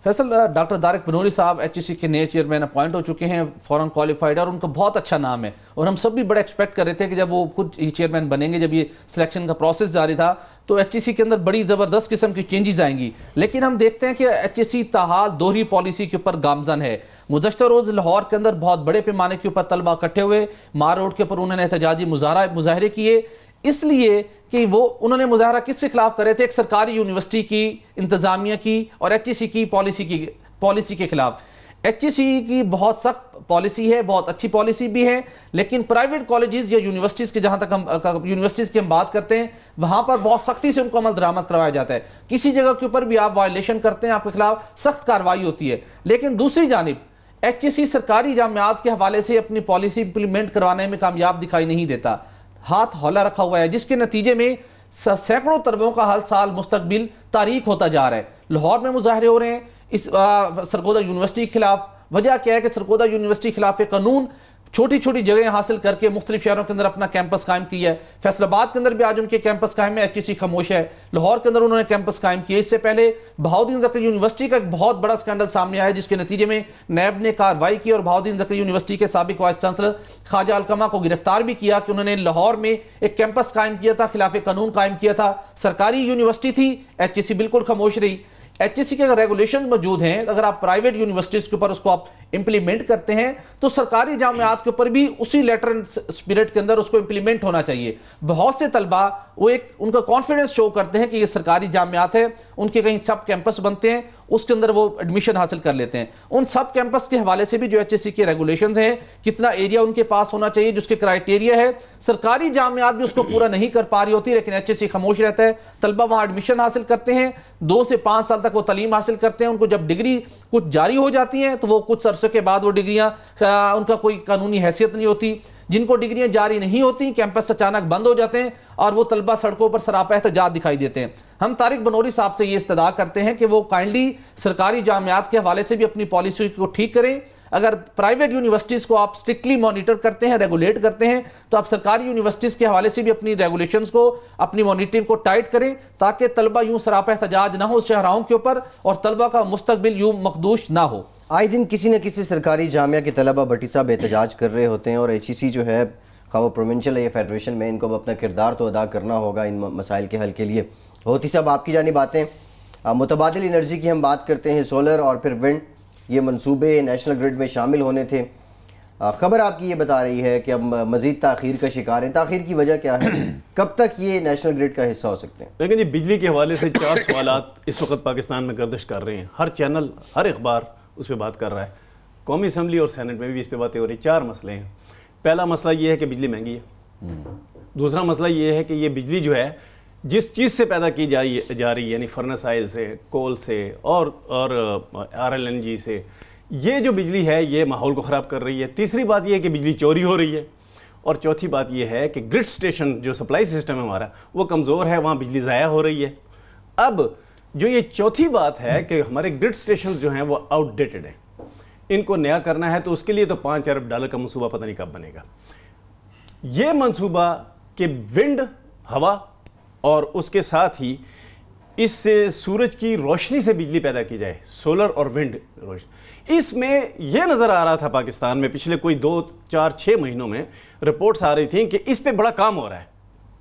Faisal, doctor Tariq Banuri sahab HEC के नए चेयरमैन अपॉइंट हो चुके हैं, फॉरेन क्वालिफाइड, और उनका बहुत अच्छा नाम है, और हम सब भी बड़ा एक्सपेक्ट कर रहे थे कि जब वो खुद चेयरमैन बनेंगे, जब ये सिलेक्शन का प्रोसेस जारी था, तो HEC के अंदर बड़ी ज़बरदस्त किस्म की चेंजेस आएंगी। लेकिन हम देखते हैं कि HEC ताहाल दोहरी पॉलिसी के ऊपर गामजन है। गुज़श्ता रोज़ लाहौर के अंदर बहुत बड़े पैमाने के ऊपर तलबा इकट्ठे हुए, मार रोड के ऊपर उन्होंने एहतजाजी मुजाहरे किए, इसलिए कि वो उन्होंने मुजाहरा किसके खिलाफ करे थे? एक सरकारी यूनिवर्सिटी की, इंतजामिया की और HEC की पॉलिसी के खिलाफ। HEC की बहुत सख्त पॉलिसी है, बहुत अच्छी पॉलिसी भी है, लेकिन प्राइवेट कॉलेजेस या यूनिवर्सिटीज़ के, जहाँ तक हम यूनिवर्सिटीज़ की हम बात करते हैं, वहाँ पर बहुत सख्ती से उनको अमल दरामद करवाया जाता है। किसी जगह के ऊपर भी आप वायलेशन करते हैं, आपके खिलाफ सख्त कार्रवाई होती है। लेकिन दूसरी जानिब HEC सरकारी जामियात के हवाले से अपनी पॉलिसी इंप्लीमेंट करवाने में कामयाब दिखाई नहीं देता, हाथ हौला रखा हुआ है, जिसके नतीजे में सैकड़ों तलबों का हर साल मुस्तकबिल तारीख होता जा रहा है। लाहौर में मुजाहरे हो रहे हैं इस सरगोदा यूनिवर्सिटी के खिलाफ। वजह क्या है कि सरगोदा यूनिवर्सिटी के खिलाफ एक कानून छोटी छोटी जगह हासिल करके मुख्तलिफ शहरों के अंदर अपना कैंपस कायम किया है। फैसलाबाद के अंदर भी आज उनके कैंपस कायम है, HEC खामोश है। लाहौर के अंदर उन्होंने कैंपस कायम किया। इससे पहले बहाउद्दीन ज़करी यूनिवर्सिटी का एक बहुत बड़ा स्कैंडल सामने आया, जिसके नतीजे में नैब ने कार्रवाई की और बहाउद्दीन ज़करी यूनिवर्सिटी के साबिक वाइस चांसलर ख्वाजा अलकमा को गिरफ्तार भी किया कि उन्होंने लाहौर में एक कैंपस कायम किया था, खिलाफ कानून कायम किया था। सरकारी यूनिवर्सिटी थी, HEC बिल्कुल खामोश रही। HEC के अगर रेगुलेशन मौजूद हैं, अगर आप प्राइवेट यूनिवर्सिटीज़ के ऊपर उसको आप इंप्लीमेंट करते हैं, तो सरकारी जामियात के ऊपर भी उसी लेटर एंड स्पिरिट के अंदर उसको इंप्लीमेंट होना चाहिए। बहुत से तलबा वो एक उनका कॉन्फिडेंस शो करते हैं कि ये सरकारी जामियात है, उनके कहीं सब कैंपस बनते हैं, उसके अंदर वो एडमिशन हासिल कर लेते हैं। उन सब कैंपस के हवाले से भी जो HEC के रेगुलेशंस हैं, कितना एरिया उनके पास होना चाहिए, जिसके क्राइटेरिया है, सरकारी जामियात भी उसको पूरा नहीं कर पा रही होती, लेकिन HEC खामोश रहता है। तलबा वहाँ एडमिशन हासिल करते हैं, 2 से 5 साल तक वो तालीम हासिल करते हैं। उनको जब डिग्री कुछ जारी हो जाती है, तो वो कुछ अरसे के बाद वो डिग्रियां, उनका कोई कानूनी हैसियत नहीं होती। जिनको डिग्रियां जारी नहीं होती, कैंपस अचानक बंद हो जाते हैं और वो तलबा सड़कों पर सरापा एहतजाज दिखाई देते हैं। हम तारिक बनूरी साहब से ये इस्तदा करते हैं कि वो काइंडली सरकारी जामियात के हवाले से भी अपनी पॉलिसी को ठीक करें। अगर प्राइवेट यूनिवर्सिटीज़ को आप स्ट्रिक्टली मॉनिटर करते हैं, रेगुलेट करते हैं, तो आप सरकारी यूनिवर्सिटीज़ के हवाले से भी अपनी रेगुलेशंस को, अपनी मॉनिटरिंग को टाइट करें, ताकि तलबा यूं सरापा एहतजाज ना हो शहराओं के ऊपर और तलबा का मुस्तकबिल यूं मखदूश ना हो। आए दिन किसी न किसी सरकारी जामिया के तलबा भट्टी साहब एहतजाज कर रहे होते हैं, और HEC जो है, खा वो प्रोविंशियल है या फेडरेशन में, इनको अपना किरदार तो अदा करना होगा इन मसाइल के हल के लिए। होती साहब, आपकी जानिब आते हैं, मुतबादिल एनर्जी की हम बात करते हैं, सोलर और फिर विंड, ये मंसूबे नेशनल ग्रिड में शामिल होने थे। खबर आपकी ये बता रही है कि अब मज़ीद ताख़ीर का शिकार है। ताख़ीर की वजह क्या है? कब तक ये नेशनल ग्रिड का हिस्सा हो सकते हैं? लेकिन जी, बिजली के हवाले से 4 सवालात इस वक्त पाकिस्तान में गर्दिश कर रहे हैं। हर चैनल, हर अखबार उस पर बात कर रहा है। कौमी असम्बली और सेनेट में भी इस पर बातें हो रही। 4 मसले हैं। पहला मसला ये है कि बिजली महंगी है। दूसरा मसला ये है कि ये बिजली जो है, जिस चीज़ से पैदा की जा रही है, यानी फर्नेस ऑयल से, कोल से और RLNG से, ये जो बिजली है ये माहौल को ख़राब कर रही है। तीसरी बात ये है कि बिजली चोरी हो रही है। और चौथी बात ये है कि ग्रिड स्टेशन जो सप्लाई सिस्टम है हमारा, वो कमज़ोर है, वहाँ बिजली ज़ाया हो रही है। अब जो ये चौथी बात है कि हमारे ग्रिड स्टेशन जो हैं वो आउटडेटेड हैं, इनको नया करना है, तो उसके लिए तो $5 अरब का मंसूबा पता नहीं कब बनेगा। ये मंसूबा कि विंड, हवा और उसके साथ ही इससे सूरज की रोशनी से बिजली पैदा की जाए, सोलर और विंड रोशनी, इसमें यह नज़र आ रहा था पाकिस्तान में पिछले कोई 2, 4, 6 महीनों में रिपोर्ट्स आ रही थी कि इस पे बड़ा काम हो रहा है।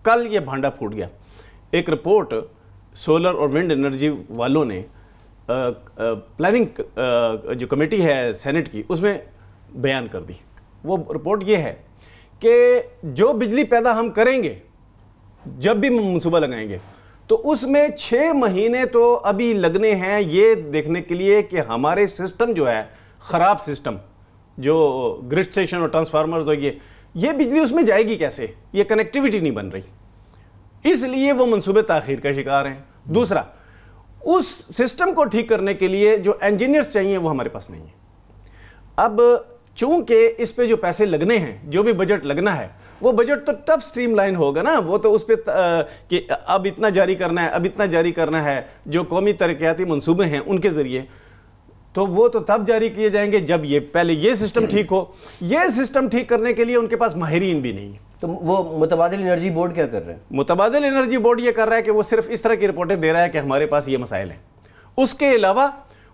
कल ये भांडा फूट गया। एक रिपोर्ट सोलर और विंड एनर्जी वालों ने प्लानिंग जो कमेटी है सेनेट की, उसमें बयान कर दी। वो रिपोर्ट ये है कि जो बिजली पैदा हम करेंगे, जब भी मंसूबा लगाएंगे, तो उसमें 6 महीने तो अभी लगने हैं ये देखने के लिए कि हमारे सिस्टम जो है ख़राब सिस्टम, जो ग्रिड स्टेशन और ट्रांसफार्मर्स और ये बिजली उसमें जाएगी कैसे, ये कनेक्टिविटी नहीं बन रही, इसलिए वो मंसूबे ताखीर का शिकार हैं। दूसरा, उस सिस्टम को ठीक करने के लिए जो इंजीनियर्स चाहिए वो हमारे पास नहीं है। अब चूंकि इस पे जो पैसे लगने हैं, जो भी बजट लगना है, वो बजट तो तब स्ट्रीमलाइन होगा ना, वो तो उस पर कि अब इतना जारी करना है, अब इतना जारी करना है, जो कौमी तरक्याती मंसूबे हैं उनके ज़रिए, तो वो तो तब जारी किए जाएंगे जब ये पहले ये सिस्टम ठीक हो। ये सिस्टम ठीक करने के लिए उनके पास माहिरीन भी नहीं है। तो वो मुतबादिल एनर्जी बोर्ड क्या कर रहे हैं? मुतबादिल एनर्जी बोर्ड ये कर रहा है कि वो सिर्फ इस तरह की रिपोर्टें दे रहा है कि हमारे पास ये मसाइल हैं। उसके अलावा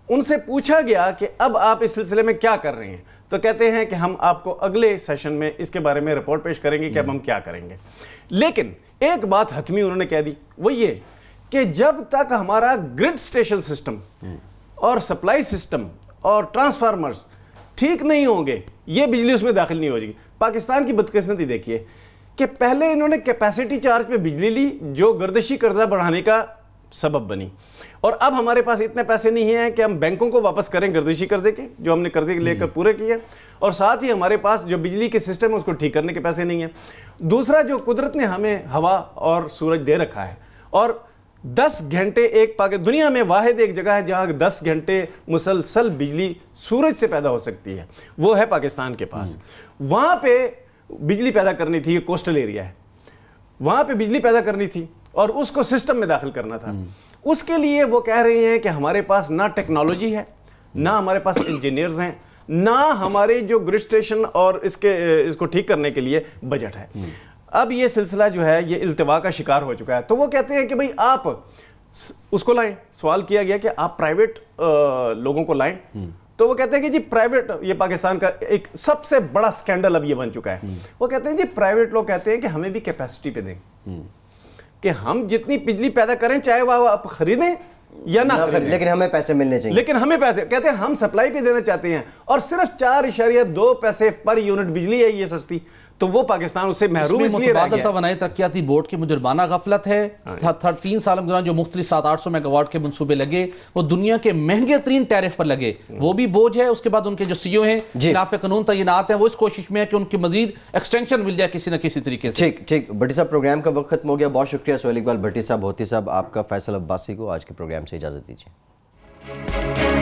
उनसे पूछा गया कि अब आप इस सिलसिले में क्या कर रहे हैं, तो कहते हैं कि हम आपको अगले सेशन में इसके बारे में रिपोर्ट पेश करेंगे कि अब हम क्या करेंगे। लेकिन एक बात हतमी उन्होंने कह दी, वो ये कि जब तक हमारा ग्रिड स्टेशन सिस्टम और सप्लाई सिस्टम और ट्रांसफार्मर्स ठीक नहीं होंगे, ये बिजली उसमें दाखिल नहीं हो जाएगी। पाकिस्तान की बदकिस्मती देखिए कि पहले इन्होंने कैपेसिटी चार्ज पे बिजली ली, जो गर्दिशी कर्जा बढ़ाने का सबब बनी, और अब हमारे पास इतने पैसे नहीं हैं कि हम बैंकों को वापस करें गर्दिशी कर्जे के, जो हमने कर्जे लेकर पूरे किए, और साथ ही हमारे पास जो बिजली के सिस्टम है उसको ठीक करने के पैसे नहीं हैं। दूसरा, जो कुदरत ने हमें हवा और सूरज दे रखा है, और 10 घंटे दुनिया में वाहिद एक जगह है जहां 10 घंटे मुसलसल बिजली सूरज से पैदा हो सकती है, वो है पाकिस्तान के पास। वहां पे बिजली पैदा करनी थी, ये कोस्टल एरिया है, वहां पे बिजली पैदा करनी थी और उसको सिस्टम में दाखिल करना था। उसके लिए वो कह रहे हैं कि हमारे पास ना टेक्नोलॉजी है, ना हमारे पास इंजीनियर्स हैं, ना हमारे जो ग्रिड स्टेशन और इसको ठीक करने के लिए बजट है। अब ये सिलसिला जो है ये इल्तिवा का शिकार हो चुका है। तो वो कहते हैं कि भाई आप उसको लाएं। सवाल किया गया कि आप प्राइवेट लोगों को लाएं, तो वो कहते हैं कि जी प्राइवेट, ये पाकिस्तान का एक सबसे बड़ा स्कैंडल अब ये बन चुका है। वो कहते हैं जी प्राइवेट लोग कहते हैं कि हमें भी कैपेसिटी पे दें, कि हम जितनी बिजली पैदा करें चाहे वह आप खरीदें या ना खरीदें, लेकिन हमें पैसे मिलने चाहिए। लेकिन हमें पैसे, कहते हैं हम सप्लाई पे देना चाहते हैं, और सिर्फ 4.2 पैसे पर यूनिट बिजली है ये सस्ती, तो वो पाकिस्तान उससे महरूम इसलिए रह गया। तवानाई तरक्याती बोर्ड की मुजरमाना गफलत है। 3 साल के दौरान जो मुख्तलिफ 700-800 मेगावाट के मंसूबे लगे वो दुनिया के महंगे तरीन टैरिफ पर लगे, वो भी बोझ है। उसके बाद उनके जो सीईओ हैं, खिलाफ कानून तैनात हैं, वो इस कोशिश में है कि उनकी मजीद एक्सटेंशन मिल जाए किसी न किसी तरीके से। ठीक भट्टी साहब, प्रोग्राम का वक्त खत्म हो गया। बहुत शुक्रिया सोहेल इकबाल भट्टी साहब, भट्टी साहब आपका। फैसल अब्बासी को आज के प्रोग्राम से इजाजत दीजिए।